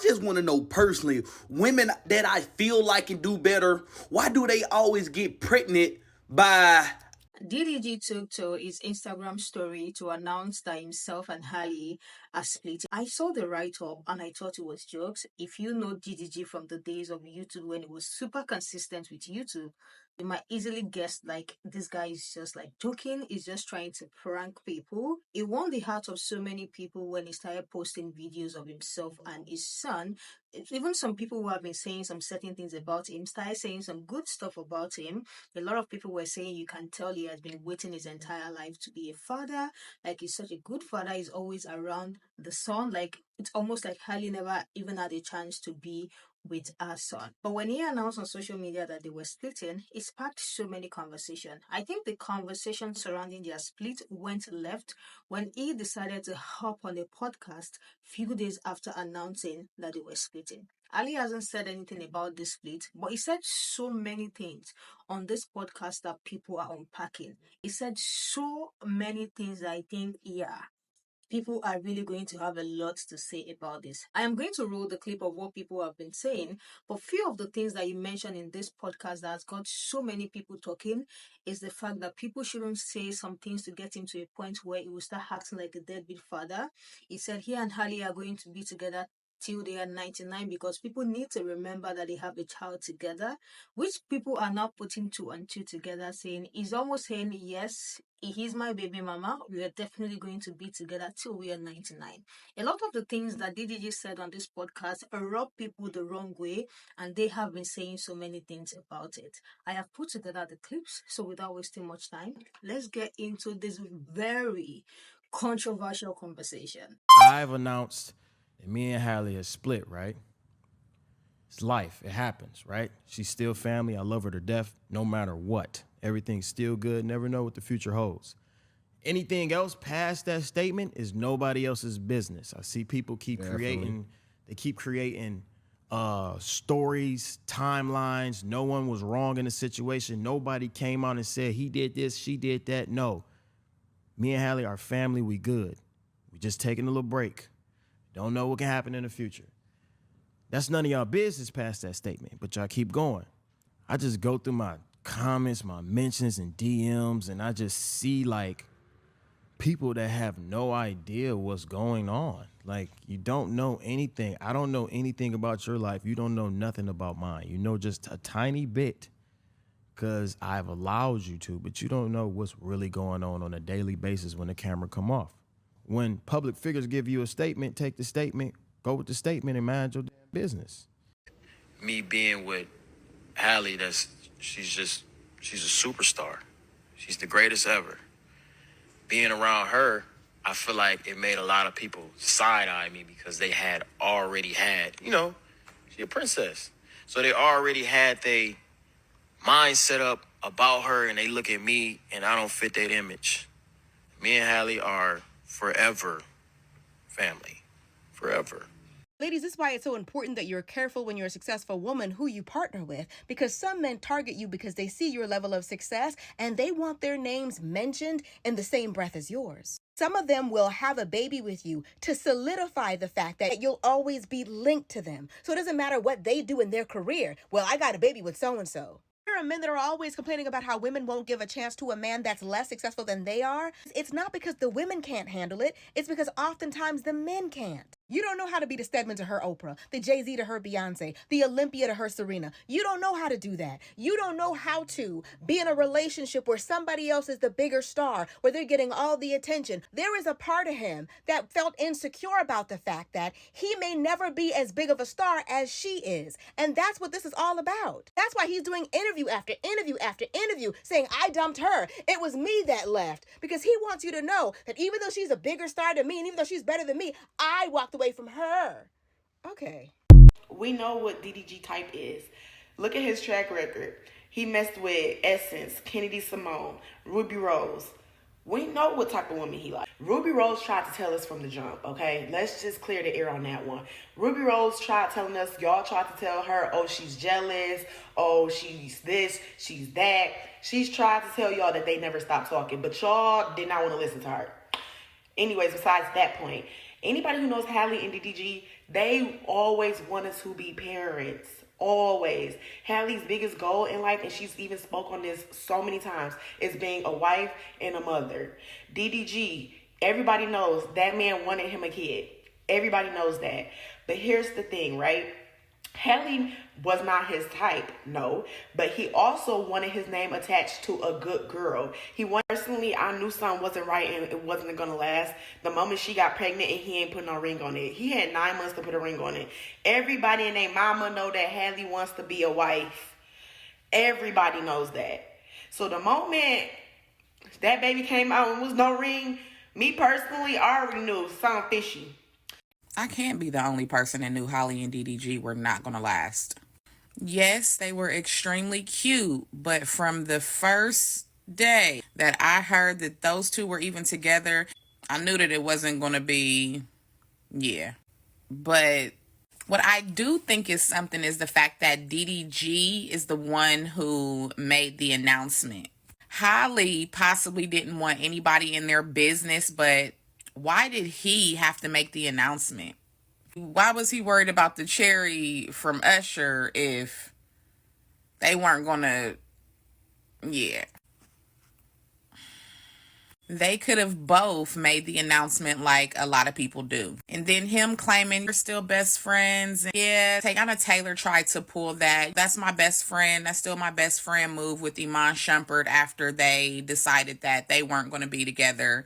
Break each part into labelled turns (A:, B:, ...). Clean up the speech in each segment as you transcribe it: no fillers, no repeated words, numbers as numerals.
A: just want to know personally, women that I feel like can do better, why do they always get pregnant by...
B: DDG took to his Instagram story to announce that himself and Halle are splitting. I saw the write-up and I thought it was jokes. If you know DDG from the days of YouTube when he was super consistent with YouTube, you might easily guess like this guy is just like joking, he's just trying to prank people. He won the heart of so many people when he started posting videos of himself and his son. Even some people who have been saying some certain things about him started saying some good stuff about him. A lot of people were saying you can tell he has been waiting his entire life to be a father. Like he's such a good father, he's always around the son. Like it's almost like Halle never even had a chance to be with her son. But when he announced on social media that they were splitting, it sparked so many conversation. I think the conversation surrounding their split went left when he decided to hop on a podcast few days after announcing that they were splitting. Ali hasn't said anything about this split, but he said so many things on this podcast that people are unpacking. He said so many things that I think, yeah, people are really going to have a lot to say about this. I am going to roll the clip of what people have been saying, but few of the things that you mentioned in this podcast that has got so many people talking is the fact that people shouldn't say some things to get him to a point where he will start acting like a deadbeat father. He said he and Halle are going to be together till they are 99 because people need to remember that they have a child together, which people are now putting two and two together, saying he's almost saying yes, he's my baby mama, we are definitely going to be together till we are 99. A lot of the things that DDG said on this podcast rub people the wrong way, and they have been saying so many things about it. I have put together the clips, so without wasting much time, let's get into this very controversial conversation.
C: I've announced that me and Halle are split, right? It's life. It happens, right? She's still family. I love her to death, no matter what. Everything's still good. Never know what the future holds. Anything else past that statement is nobody else's business. I see people keep creating stories, timelines. No one was wrong in the situation. Nobody came out and said he did this, she did that. No. Me and Halle are family. We good. We just taking a little break. Don't know what can happen in the future. That's none of y'all business past that statement, but y'all keep going. I just go through my comments, my mentions and DMs, and I just see like people that have no idea what's going on. Like, you don't know anything. I don't know anything about your life. You don't know nothing about mine. You know just a tiny bit because I've allowed you to, but you don't know what's really going on a daily basis when the camera come off. When public figures give you a statement, take the statement, go with the statement, and mind your damn business.
D: Me being with Halle, she's a superstar. She's the greatest ever. Being around her, I feel like it made a lot of people side-eye me because they had already had, she's a princess. So they already had their mind set up about her, and they look at me, and I don't fit that image. Me and Halle are forever family. Forever.
E: Ladies, this is why it's so important that you're careful when you're a successful woman who you partner with, because some men target you because they see your level of success and they want their names mentioned in the same breath as yours. Some of them will have a baby with you to solidify the fact that you'll always be linked to them. So it doesn't matter what they do in their career. Well, I got a baby with so-and-so. There are men that are always complaining about how women won't give a chance to a man that's less successful than they are. It's not because the women can't handle it. It's because oftentimes the men can't. You don't know how to be the Stedman to her Oprah, the Jay-Z to her Beyonce, the Olympia to her Serena. You don't know how to do that. You don't know how to be in a relationship where somebody else is the bigger star, where they're getting all the attention. There is a part of him that felt insecure about the fact that he may never be as big of a star as she is. And that's what this is all about. That's why he's doing interview after interview after interview saying, I dumped her. It was me that left. Because he wants you to know that even though she's a bigger star than me, and even though she's better than me, I walked away from her. Okay.
F: We know what DDG type is. Look at his track record. He messed with Essence, Kennedy Simone, Ruby Rose. We know what type of woman he likes. Ruby Rose tried to tell us from the jump, okay? Let's just clear the air on that one. Ruby Rose tried telling us, y'all tried to tell her, oh, she's jealous, oh, she's this, she's that. She's tried to tell y'all that they never stopped talking, but y'all did not want to listen to her. Anyways, besides that point, anybody who knows Halle and DDG They always want us to be parents. Always. Halle's biggest goal in life, and she's even spoke on this so many times, is being a wife and a mother. DDG, everybody knows that man wanted him a kid. Everybody knows that. But here's the thing, right? Halle was not his type, no, but he also wanted his name attached to a good girl. Personally, I knew something wasn't right and it wasn't gonna last. The moment she got pregnant and he ain't putting no ring on it. He had 9 months to put a ring on it. Everybody and their mama know that Halle wants to be a wife. Everybody knows that. So the moment that baby came out and was no ring, me personally, I already knew something fishy.
G: I can't be the only person that knew Halle and DDG were not going to last. Yes, they were extremely cute, but from the first day that I heard that those two were even together, I knew that it wasn't going to be, yeah. But what I do think is something is the fact that DDG is the one who made the announcement. Halle possibly didn't want anybody in their business, but why did he have to make the announcement? Why was he worried about the cherry from Usher if they weren't gonna, yeah. They could have both made the announcement like a lot of people do. And then him claiming you're still best friends. Yeah, Teyana Taylor tried to pull that. That's my best friend. That's still my best friend move with Iman Shumpert after they decided that they weren't going to be together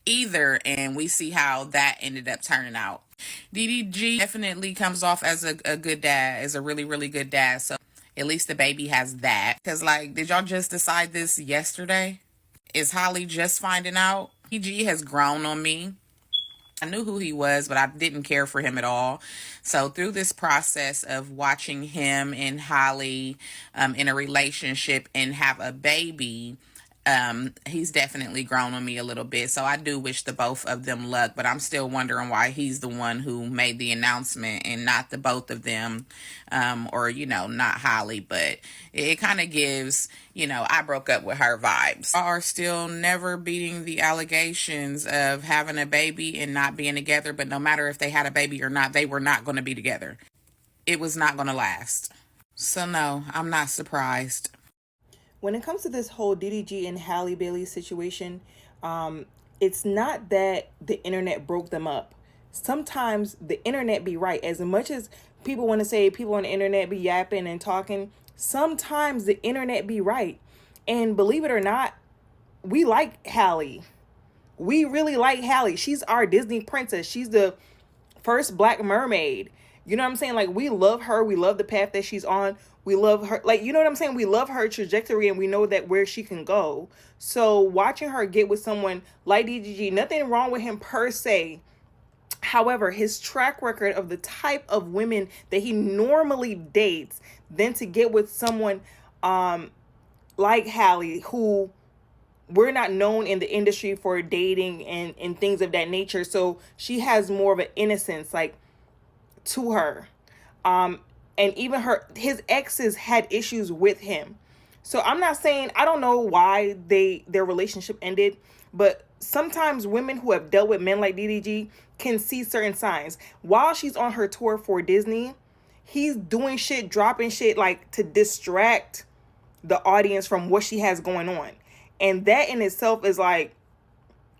G: either, and we see how that ended up turning out. DDG definitely comes off as a good dad, as a really, really good dad, so at least the baby has that. Because, like, did y'all just decide this yesterday? Is Halle just finding out? DDG has grown on me. I knew who he was, but I didn't care for him at all. So through this process of watching him and Halle in a relationship and have a baby, he's definitely grown on me a little bit. So I do wish the both of them luck, but I'm still wondering why he's the one who made the announcement and not the both of them, or, you know, not Halle. But it kind of gives, you know, I broke up with her vibes. Are still never beating the allegations of having a baby and not being together, but no matter if they had a baby or not, they were not going to be together. It was not going to last. So no, I'm not surprised.
H: When it comes to this whole DDG and Halle Bailey situation, it's not that the internet broke them up. Sometimes the internet be right. As much as people want to say people on the internet be yapping and talking, sometimes the internet be right. And believe it or not, we like Halle. We really like Halle. She's our Disney princess. She's the first Black mermaid. You know what I'm saying? Like, we love her. We love the path that she's on. We love her. Like, you know what I'm saying? We love her trajectory and we know that where she can go. So watching her get with someone like DDG, nothing wrong with him per se. However, his track record of the type of women that he normally dates, then to get with someone like Halle, who we're not known in the industry for dating and things of that nature. So she has more of an innocence, like, to her. And even his exes had issues with him. So I'm not saying, I don't know why their relationship ended, but sometimes women who have dealt with men like DDG can see certain signs. While she's on her tour for Disney, he's doing shit, dropping shit, like, to distract the audience from what she has going on. And that in itself is like,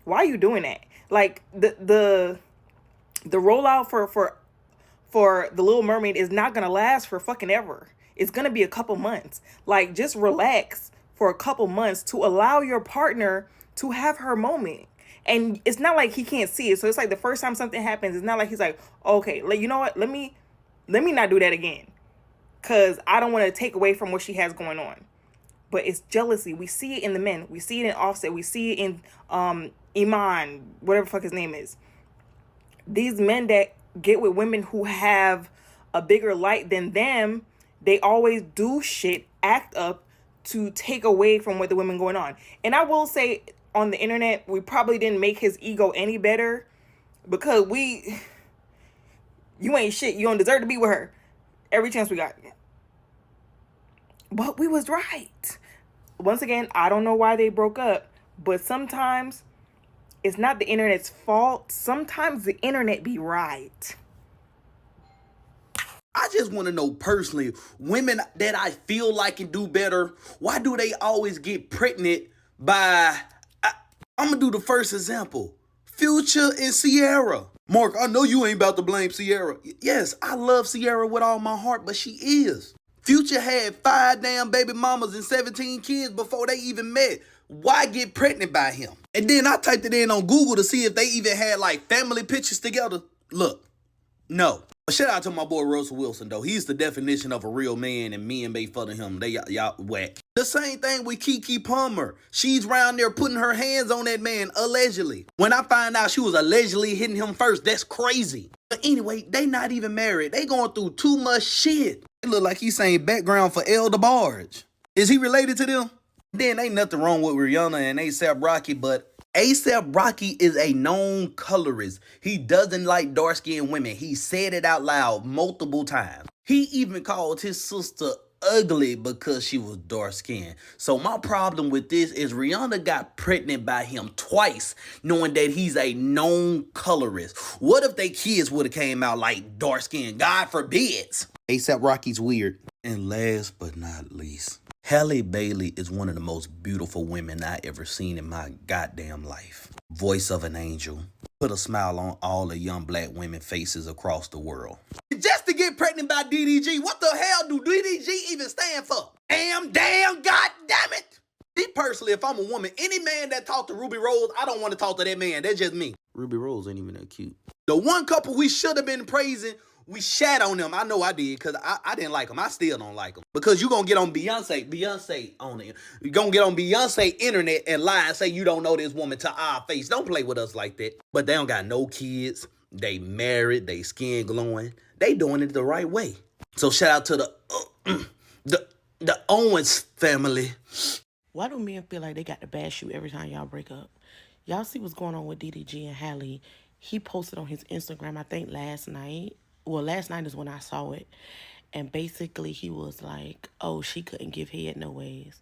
H: why are you doing that? Like, the rollout for The Little Mermaid is not gonna last for fucking ever. It's gonna be a couple months. Like, just relax for a couple months to allow your partner to have her moment. And it's not like he can't see it. So it's like the first time something happens, it's not like he's like, okay, you know what? Let me not do that again, cause I don't want to take away from what she has going on. But it's jealousy. We see it in the men. We see it in Offset. We see it in Iman, whatever the fuck his name is. These men that get with women who have a bigger light than them, they always do shit, act up to take away from what the women going on. And I will say, on the internet, we probably didn't make his ego any better, because you ain't shit. You don't deserve to be with her. Every chance we got. But we was right. Once again, I don't know why they broke up, but sometimes it's not the internet's fault. Sometimes the internet be right.
A: just want to know personally, women that I feel like can do better, why do they always get pregnant by... I'm going to do the first example. Future and Sierra. Mark, I know you ain't about to blame Sierra. Yes, I love Sierra with all my heart, but she is. Future had 5 damn baby mamas and 17 kids before they even met. Why get pregnant by him? And then I typed it in on Google to see if they even had like family pictures together. Look, no. Shout out to my boy Russell Wilson though. He's the definition of a real man, and men made fun of him. They y'all whack. The same thing with Keke Palmer. She's around there putting her hands on that man, allegedly. When I find out she was allegedly hitting him first, that's crazy. But anyway, they not even married. They going through too much shit. It look like he's saying background for El DeBarge. Is he related to them? Then ain't nothing wrong with Rihanna and A$AP Rocky, but A$AP Rocky is a known colorist. He doesn't like dark-skinned women. He said it out loud multiple times. He even called his sister ugly because she was dark-skinned. So my problem with this is Rihanna got pregnant by him twice, knowing that he's a known colorist. What if they kids would have came out like dark-skinned? God forbids. A$AP Rocky's weird. And last but not least, Halle Bailey is one of the most beautiful women I ever seen in my goddamn life. Voice of an angel. Put a smile on all the young black women faces across the world. Just to get pregnant by DDG, what the hell do DDG even stand for? Damn, god damn it. Me personally, if I'm a woman, any man that talked to Ruby Rose, I don't want to talk to that man. That's just me. Ruby Rose ain't even that cute. The one couple we should have been praising, we shat on them. I know I did, because I didn't like them. I still don't like them. Because you going to get on Beyonce on it. You're going to get on Beyonce internet and lie and say you don't know this woman to our face. Don't play with us like that. But they don't got no kids. They married. They skin glowing. They doing it the right way. So shout out to the Owens family.
I: Why do men feel like they got to bash you every time y'all break up? Y'all see what's going on with DDG and Halle. He posted on his Instagram, I think last night. Well, last night is when I saw it. And basically he was like, oh, she couldn't give head no ways.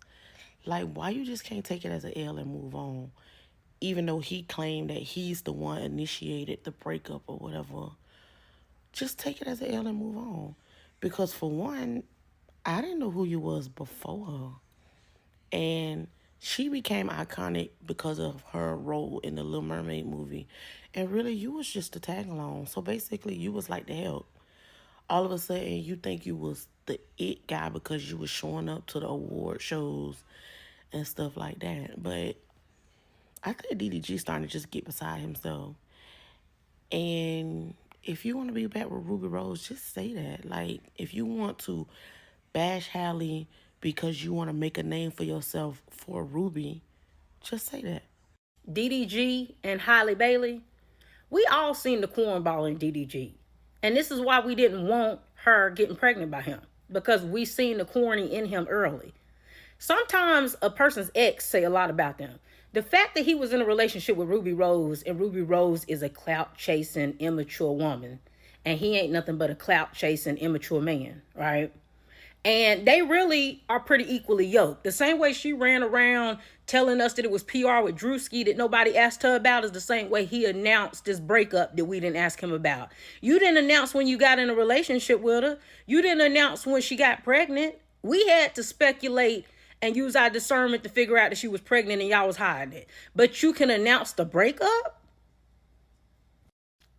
I: Like, why you just can't take it as an L and move on? Even though he claimed that he's the one initiated the breakup or whatever. Just take it as an L and move on. Because for one, I didn't know who you was before her. And she became iconic because of her role in the Little Mermaid movie. And really, you was just a tag along. So basically, you was like the help. All of a sudden, you think you was the it guy because you was showing up to the award shows and stuff like that. But I think DDG starting to just get beside himself. And if you want to be back with Ruby Rose, just say that. Like, if you want to bash Halle because you want to make a name for yourself for Ruby, just say that.
J: DDG and Halle Bailey, we all seen the cornball in DDG. And this is why we didn't want her getting pregnant by him. Because we seen the corny in him early. Sometimes a person's ex say a lot about them. The fact that he was in a relationship with Ruby Rose, and Ruby Rose is a clout-chasing, immature woman, and he ain't nothing but a clout-chasing, immature man, right? And they really are pretty equally yoked. The same way she ran around telling us that it was PR with Drewski that nobody asked her about is the same way he announced this breakup that we didn't ask him about. You didn't announce when you got in a relationship with her. You didn't announce when she got pregnant. We had to speculate and use our discernment to figure out that she was pregnant and y'all was hiding it. But you can announce the breakup?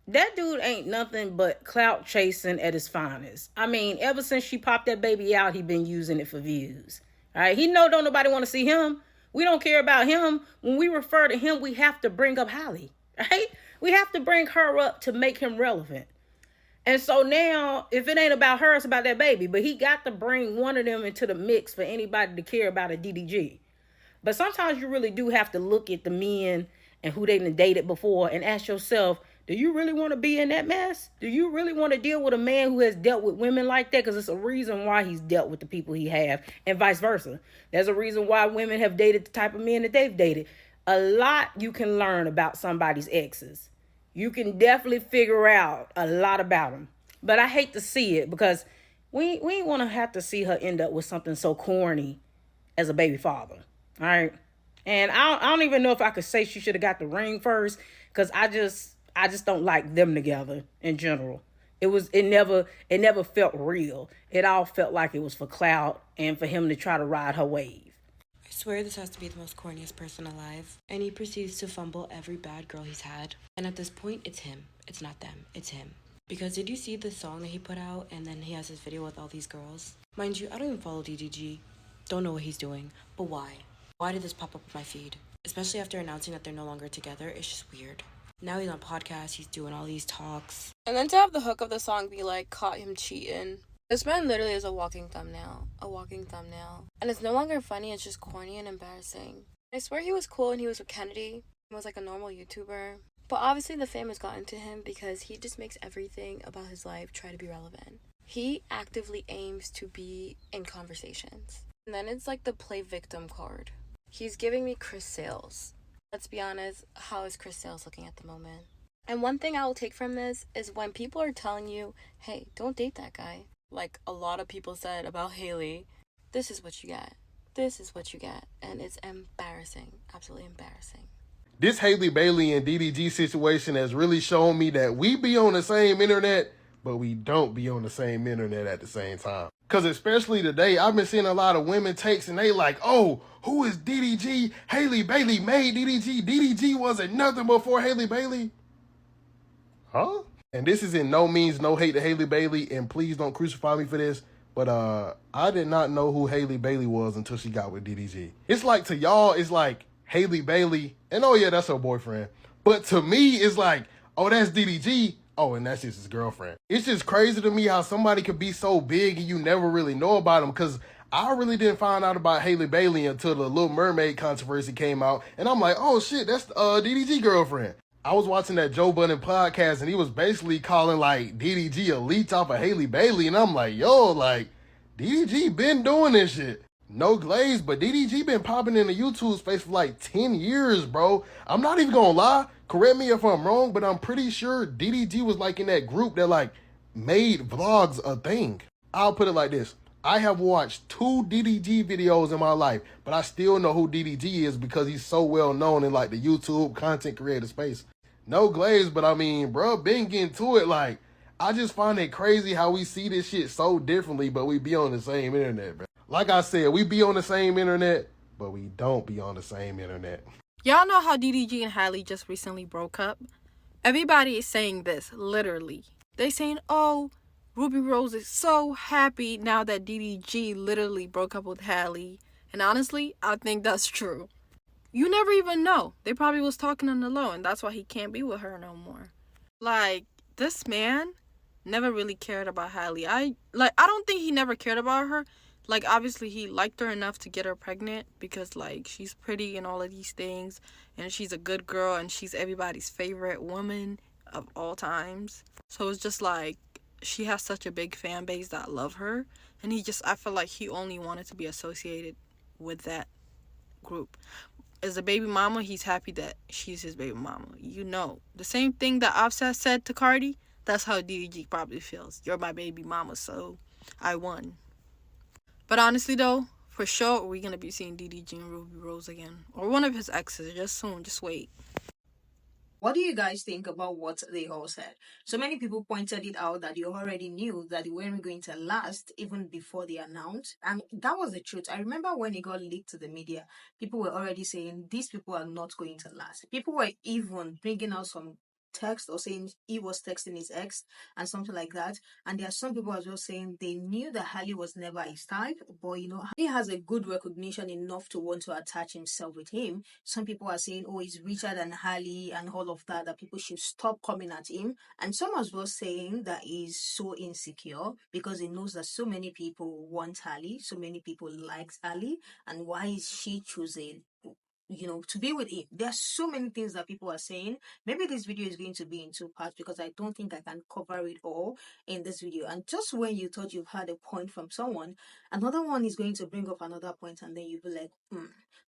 J: That dude ain't nothing but clout chasing at his finest. I mean, ever since she popped that baby out, he been using it for views. All right, he know don't nobody want to see him. We don't care about him. When we refer to him, we have to bring up Halle, right? We have to bring her up to make him relevant. And so now, if it ain't about her, it's about that baby. But he got to bring one of them into the mix for anybody to care about a DDG. But sometimes you really do have to look at the men and who they done dated before and ask yourself, do you really want to be in that mess? Do you really want to deal with a man who has dealt with women like that? Because it's a reason why he's dealt with the people he have, and vice versa. There's a reason why women have dated the type of men that they've dated. A lot you can learn about somebody's exes. You can definitely figure out a lot about them. But I hate to see it because we ain't want to have to see her end up with something so corny as a baby father. All right. And I don't even know if I could say she should have got the ring first because I just don't like them together in general. It never felt real. It all felt like it was for clout and for him to try to ride her wave.
K: I swear this has to be the most corniest person alive. And he proceeds to fumble every bad girl he's had. And at this point, it's him. It's not them. It's him. Because did you see the song that he put out and then he has his video with all these girls? Mind you, I don't even follow DDG. Don't know what he's doing. But why? Why did this pop up on my feed? Especially after announcing that they're no longer together, it's just weird. Now he's on podcasts, he's doing all these talks.
L: And then to have the hook of the song be like, caught him cheating. This man literally is a walking thumbnail. A walking thumbnail. And it's no longer funny, it's just corny and embarrassing. I swear he was cool and he was with Kennedy. He was like a normal YouTuber. But obviously the fame has gotten to him because he just makes everything about his life try to be relevant. He actively aims to be in conversations. And then it's like the play victim card. He's giving me Chris Sales. Let's be honest, how is Chris Sales looking at the moment? And one thing I will take from this is when people are telling you, hey, don't date that guy. Like a lot of people said about Halle, this is what you got. This is what you got. And it's embarrassing. Absolutely embarrassing.
M: This Halle Bailey and DDG situation has really shown me that we be on the same internet, but we don't be on the same internet at the same time. Because especially today, I've been seeing a lot of women takes and they like, oh, who is DDG? Halle Bailey made DDG. DDG wasn't nothing before Halle Bailey. Huh? And this is in no means no hate to Halle Bailey, and please don't crucify me for this, but I did not know who Halle Bailey was until she got with DDG. It's like to y'all, it's like Halle Bailey, and oh yeah, that's her boyfriend. But to me, it's like, oh, that's DDG. Oh, and that's just his girlfriend. It's just crazy to me how somebody could be so big and you never really know about them, because I really didn't find out about Halle Bailey until the Little Mermaid controversy came out, and I'm like, oh shit, that's DDG girlfriend. I was watching that Joe Budden podcast and he was basically calling like DDG a leech off of Halle Bailey, and I'm like, yo, like DDG been doing this shit. No glaze, but DDG been popping in the YouTube space for like 10 years, bro. I'm not even gonna lie. Correct me if I'm wrong, but I'm pretty sure DDG was like in that group that like made vlogs a thing. I'll put it like this. I have watched 2 DDG videos in my life, but I still know who DDG is because he's so well known in like the YouTube content creator space. No glaze, but I mean, bro, been getting to it. Like, I just find it crazy how we see this shit so differently, but we be on the same internet, bro. Like I said, we be on the same internet, but we don't be on the same internet.
L: Y'all know how DDG and Halle just recently broke up? Everybody is saying this, literally. They saying, oh, Ruby Rose is so happy now that DDG literally broke up with Halle. And honestly, I think that's true. You never even know. They probably was talking on the low, and that's why he can't be with her no more. Like, this man never really cared about Halle. I don't think he never cared about her. Like, obviously, he liked her enough to get her pregnant because, like, she's pretty and all of these things. And she's a good girl, and she's everybody's favorite woman of all times. So it's just, like, she has such a big fan base that love her. And I feel like he only wanted to be associated with that group. As a baby mama, he's happy that she's his baby mama. You know, the same thing that Offset said to Cardi, that's how DDG probably feels. You're my baby mama, so I won. But honestly, though, for sure, we're going to be seeing DDG and Ruby Rose again. Or one of his exes, just soon. Just wait.
B: What do you guys think about what they all said? So many people pointed it out that you already knew that they weren't going to last even before they announced. And that was the truth. I remember when it got leaked to the media, people were already saying these people are not going to last. People were even bringing out some text or saying he was texting his ex and something like that. And there are some people as well saying they knew that Halle was never his type, but you know, Halle has a good recognition enough to want to attach himself with him. Some people are saying, oh, he's richer than Halle and all of that, that people should stop coming at him. And some as well saying that he's so insecure because he knows that so many people want Halle, so many people like Halle, and why is she choosing to be with him? There are so many things that people are saying. Maybe this video is going to be in 2 parts because I don't think I can cover it all in this video. And just when you thought you've had a point from someone, another one is going to bring up another point, and then you'll be like,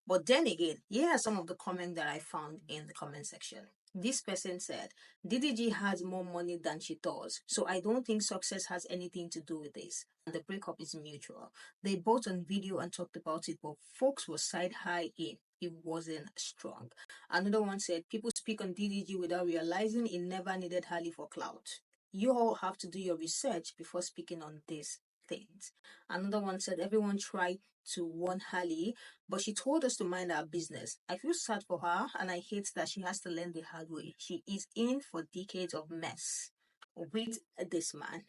B: But then again, here are some of the comments that I found in the comment section. This person said, DDG has more money than she does, so I don't think success has anything to do with this. And the breakup is mutual. They both on video and talked about it, but folks were side high in. It wasn't strong. Another one said, people speak on DDG without realizing he never needed Halle for clout. You all have to do your research before speaking on these things. Another one said, everyone tried to warn Halle, but she told us to mind our business. I feel sad for her, and I hate that she has to learn the hard way. She is in for decades of mess with this man.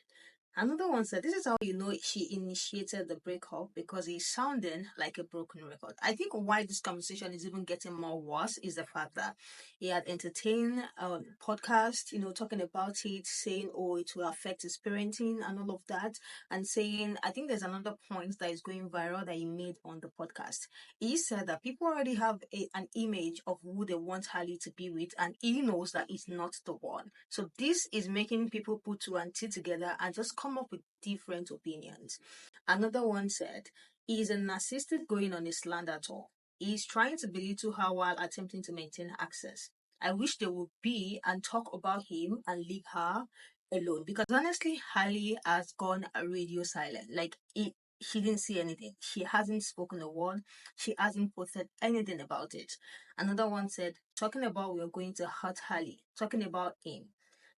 B: Another one said, this is how you know she initiated the breakup, because he's sounding like a broken record. I think why this conversation is even getting more worse is the fact that he had entertained a podcast, talking about it, saying, oh, it will affect his parenting and all of that. And saying, I think there's another point that is going viral that he made on the podcast. He said that people already have an image of who they want Halle to be with, and he knows that it's not the one. So this is making people put two and two together and just come up with different opinions. Another one said, he is a narcissist going on a slander tour. He is trying to belittle her while attempting to maintain access. I wish they would be and talk about him and leave her alone, because honestly, Halle has gone radio silent. Like, she didn't see anything. She hasn't spoken a word. She hasn't posted anything about it. Another one said, talking about we're going to hurt Halle, talking about him.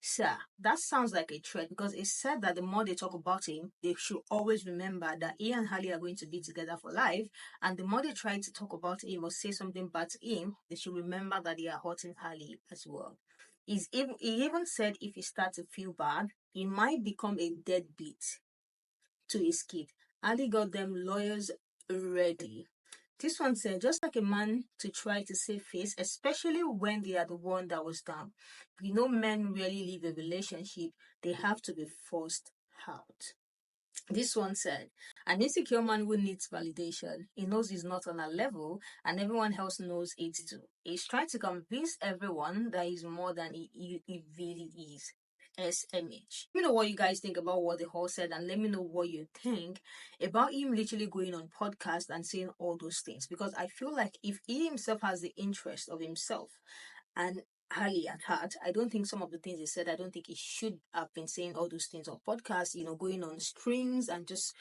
B: Sir, that sounds like a threat, because it said that the more they talk about him, they should always remember that he and Halle are going to be together for life. And the more they try to talk about him or say something bad to him, they should remember that they are hurting Halle as well. He even said if he starts to feel bad, he might become a deadbeat to his kid. Ali got them lawyers ready. This one said, just like a man to try to save face, especially when they are the one that was down. We know men rarely leave a relationship, they have to be forced out. This one said, an insecure man who needs validation. He knows he's not on a level, and everyone else knows it too. He's trying to convince everyone that he's more than he really is. SMH. Let me know what you guys think about what the whole said, and let me know what you think about him literally going on podcast and saying all those things. Because I feel like if he himself has the interest of himself and Halle at heart, I don't think some of the things he said, I don't think he should have been saying all those things on podcasts, going on streams and just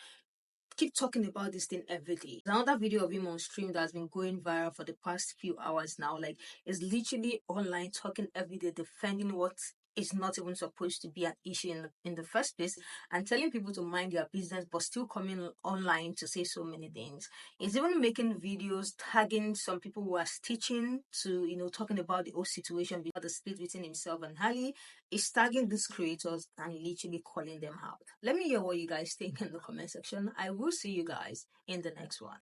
B: keep talking about this thing every day. There's another video of him on stream that's been going viral for the past few hours now. Like, it's literally online talking every day, defending what is not even supposed to be an issue in the first place, and telling people to mind their business, but still coming online to say so many things. He's even making videos tagging some people who are stitching to, talking about the whole situation, about the split between himself and Halle. He's tagging these creators and literally calling them out. Let me hear what you guys think in the comment section. I will see you guys in the next one.